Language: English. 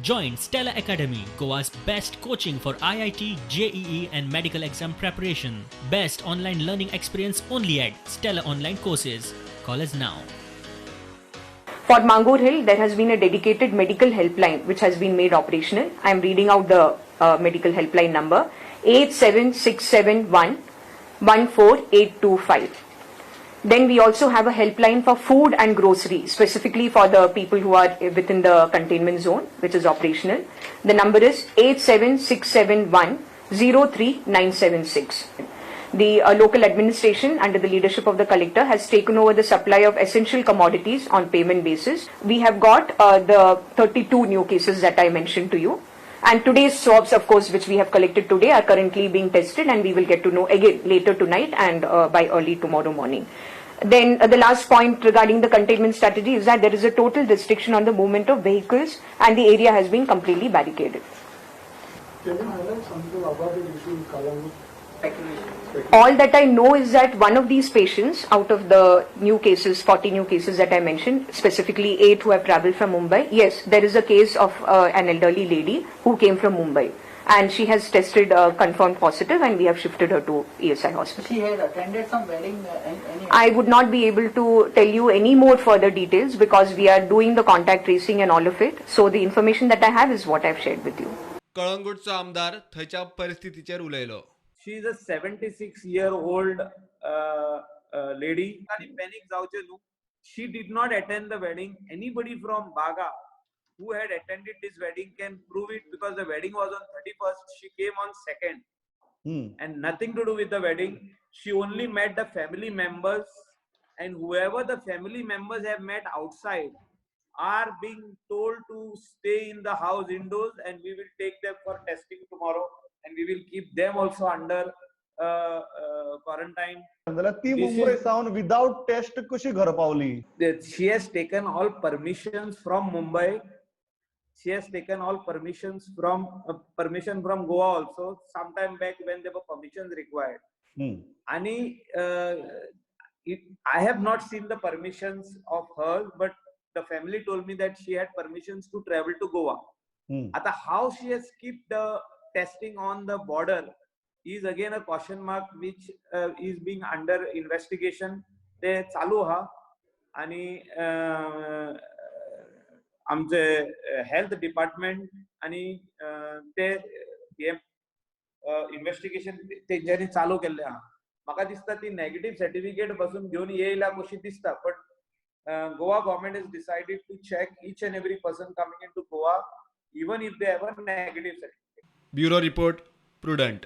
Join Stella Academy, Goa's best coaching for IIT, JEE and medical exam preparation. Best online learning experience only at Stella Online Courses. Call us now. For Mangor Hill, there has been a dedicated medical helpline which has been made operational. I am reading out the medical helpline number 87671 14825. Then we also have a helpline for food and grocery, specifically for the people who are within the containment zone, which is operational. The number is 87671 03976. The local administration, under the leadership of the collector, has taken over the supply of essential commodities on payment basis. We have got the 32 new cases that I mentioned to you. And today's swabs, of course, which we have collected today, are currently being tested, and we will get to know again later tonight and by early tomorrow morning. Then the last point regarding the containment strategy is that there is a total restriction on the movement of vehicles, and the area has been completely barricaded. Can you highlight something about the issue in Calangute? All that I know is that one of these patients, out of the new cases, 40 new cases that I mentioned, specifically 8 who have travelled from Mumbai, yes, there is a case of an elderly lady who came from Mumbai, and she has tested confirmed positive, and we have shifted her to ESI hospital. She had attended some wedding. I would not be able to tell you any more further details because we are doing the contact tracing and all of it. So the information that I have is what I've shared with you. कळंगूटचो आमदार थंयच्या परिस्थितीचेर उलयलो. She is a 76-year-old lady. Panic जावचे न्हू. She did not attend the wedding. Anybody from Baga who had attended this wedding can prove it, because the wedding was on 31st. She came on 2nd. And nothing to do with the wedding. She only met the family members, and whoever the family members have met outside are being told to stay in the house indoors, and we will take them for testing tomorrow, and we will keep them also under quarantine. ती मुंबई सावन without test कशी घर पावली? She has taken all permissions from Mumbai. She has taken all permissions from permission from Goa also, sometime back when there were permissions required. And I have not seen the permissions of her, but the family told me that she had permissions to travel to Goa. Ata how she has skipped the testing on the border is again a question mark, which is being under investigation. They चालू हा आणि आमचे health department आणि ते investigation तेंच्यांनी चालू केल्ले आहा. म्हाका दिसता ती नेगेटिव्ह सर्टिफिकेट पासून घेऊन येयला कशी दिसता, but Goa government has decided to check each and every person coming into Goa, even if they have a negative certificate. Bureau report, Prudent.